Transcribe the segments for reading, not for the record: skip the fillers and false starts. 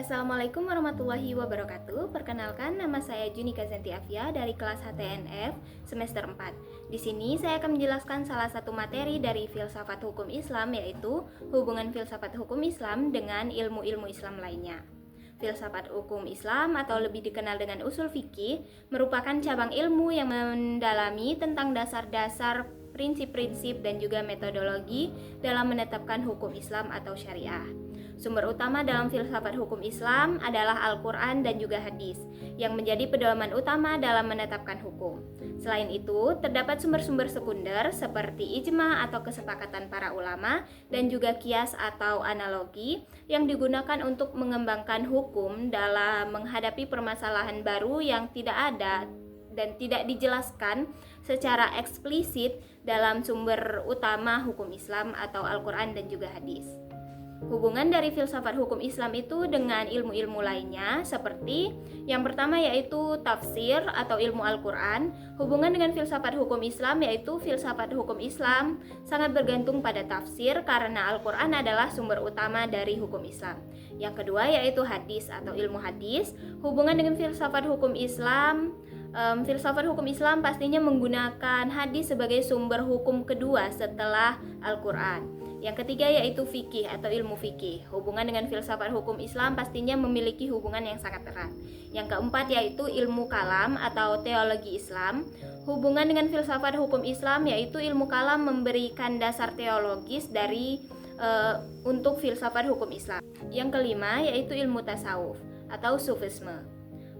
Assalamualaikum warahmatullahi wabarakatuh. Perkenalkan, nama saya Junika Zentiavia dari kelas HTNF semester 4. Di sini saya akan menjelaskan salah satu materi dari filsafat hukum Islam, yaitu hubungan filsafat hukum Islam dengan ilmu-ilmu Islam lainnya. Filsafat hukum Islam atau lebih dikenal dengan usul fikih merupakan cabang ilmu yang mendalami tentang dasar-dasar, prinsip-prinsip dan juga metodologi dalam menetapkan hukum Islam atau syariah. Sumber utama dalam filsafat hukum Islam adalah Al-Quran dan juga hadis, yang menjadi pedoman utama dalam menetapkan hukum. Selain itu, terdapat sumber-sumber sekunder seperti ijma atau kesepakatan para ulama dan juga kias atau analogi yang digunakan untuk mengembangkan hukum dalam menghadapi permasalahan baru yang tidak ada dan tidak dijelaskan secara eksplisit dalam sumber utama hukum Islam atau Al-Quran dan juga hadis. Hubungan dari filsafat hukum Islam itu dengan ilmu-ilmu lainnya seperti yang pertama yaitu tafsir atau ilmu Al-Quran. Hubungan dengan filsafat hukum Islam yaitu filsafat hukum Islam sangat bergantung pada tafsir karena Al-Quran adalah sumber utama dari hukum Islam. Yang kedua yaitu hadis atau ilmu hadis. Hubungan dengan filsafat hukum Islam, filsafat hukum Islam pastinya menggunakan hadis sebagai sumber hukum kedua setelah Al-Quran. Yang ketiga yaitu fikih atau ilmu fikih. Hubungan dengan filsafat hukum Islam pastinya memiliki hubungan yang sangat erat. Yang keempat yaitu ilmu kalam atau teologi Islam. Hubungan dengan filsafat hukum Islam yaitu ilmu kalam memberikan dasar teologis untuk filsafat hukum Islam. Yang kelima yaitu ilmu tasawuf atau sufisme.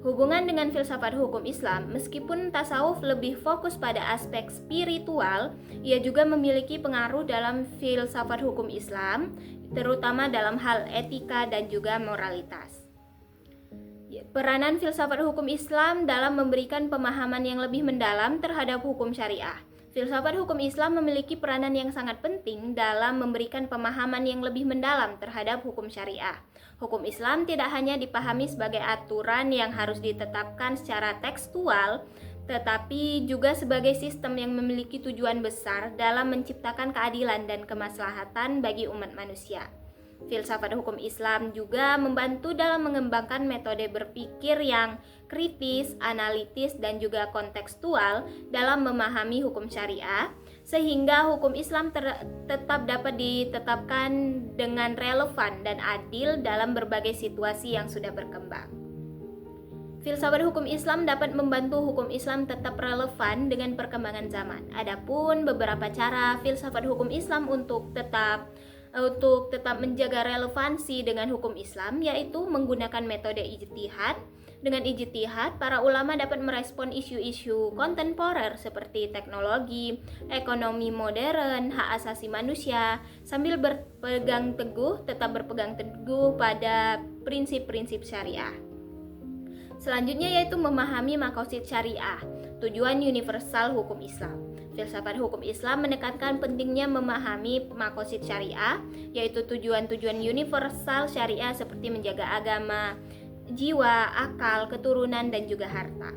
Hubungan dengan filsafat hukum Islam, meskipun tasawuf lebih fokus pada aspek spiritual, ia juga memiliki pengaruh dalam filsafat hukum Islam, terutama dalam hal etika dan juga moralitas. Peranan filsafat hukum Islam dalam memberikan pemahaman yang lebih mendalam terhadap hukum syariah. Filsafat hukum Islam memiliki peranan yang sangat penting dalam memberikan pemahaman yang lebih mendalam terhadap hukum syariah. Hukum Islam tidak hanya dipahami sebagai aturan yang harus ditetapkan secara tekstual, tetapi juga sebagai sistem yang memiliki tujuan besar dalam menciptakan keadilan dan kemaslahatan bagi umat manusia. Filsafat hukum Islam juga membantu dalam mengembangkan metode berpikir yang kritis, analitis, dan juga kontekstual dalam memahami hukum syariah, sehingga hukum Islam tetap dapat ditetapkan dengan relevan dan adil dalam berbagai situasi yang sudah berkembang. Filsafat hukum Islam dapat membantu hukum Islam tetap relevan dengan perkembangan zaman. Adapun beberapa cara filsafat hukum Islam untuk tetap menjaga relevansi dengan hukum Islam, yaitu menggunakan metode ijtihad. Dengan ijtihad, para ulama dapat merespon isu-isu kontemporer seperti teknologi, ekonomi modern, hak asasi manusia, sambil tetap berpegang teguh pada prinsip-prinsip syariah. Selanjutnya yaitu memahami maqasid syariah, tujuan universal hukum Islam. Filsafat hukum Islam menekankan pentingnya memahami maqasid syariah, yaitu tujuan-tujuan universal syariah seperti menjaga agama, jiwa, akal, keturunan, dan juga harta.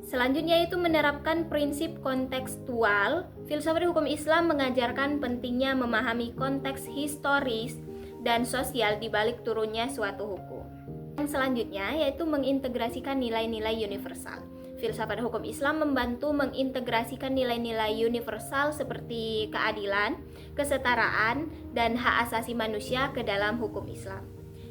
Selanjutnya yaitu menerapkan prinsip kontekstual. Filsafat hukum Islam mengajarkan pentingnya memahami konteks historis dan sosial di balik turunnya suatu hukum. Yang selanjutnya yaitu mengintegrasikan nilai-nilai universal. Filsafat hukum Islam membantu mengintegrasikan nilai-nilai universal seperti keadilan, kesetaraan, dan hak asasi manusia ke dalam hukum Islam.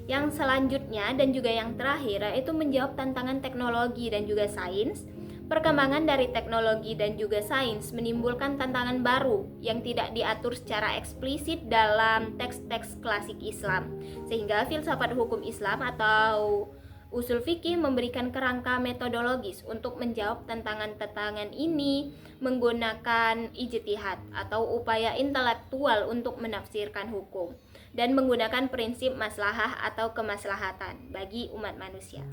Yang selanjutnya dan juga yang terakhir yaitu menjawab tantangan teknologi dan juga sains. Perkembangan dari teknologi dan juga sains menimbulkan tantangan baru yang tidak diatur secara eksplisit dalam teks-teks klasik Islam, sehingga filsafat hukum Islam atau usul fikih memberikan kerangka metodologis untuk menjawab tantangan-tantangan ini menggunakan ijtihad atau upaya intelektual untuk menafsirkan hukum dan menggunakan prinsip maslahah atau kemaslahatan bagi umat manusia.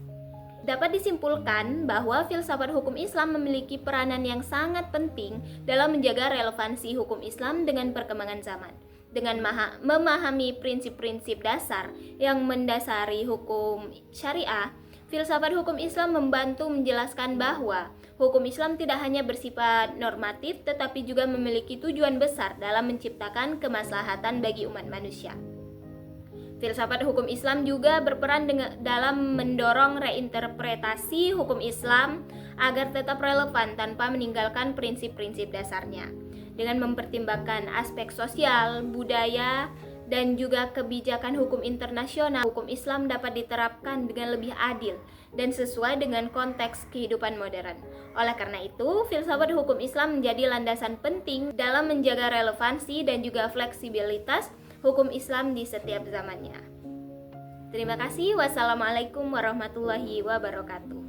Dapat disimpulkan bahwa filsafat hukum Islam memiliki peranan yang sangat penting dalam menjaga relevansi hukum Islam dengan perkembangan zaman. Dengan memahami prinsip-prinsip dasar yang mendasari hukum syariah, filsafat hukum Islam membantu menjelaskan bahwa hukum Islam tidak hanya bersifat normatif tetapi juga memiliki tujuan besar dalam menciptakan kemaslahatan bagi umat manusia. Filsafat hukum Islam juga berperan dalam mendorong reinterpretasi hukum Islam agar tetap relevan tanpa meninggalkan prinsip-prinsip dasarnya. Dengan mempertimbangkan aspek sosial, budaya, dan juga kebijakan hukum internasional, hukum Islam dapat diterapkan dengan lebih adil dan sesuai dengan konteks kehidupan modern. Oleh karena itu, filsafat hukum Islam menjadi landasan penting dalam menjaga relevansi dan juga fleksibilitas hukum Islam di setiap zamannya. Terima kasih. Wassalamualaikum warahmatullahi wabarakatuh.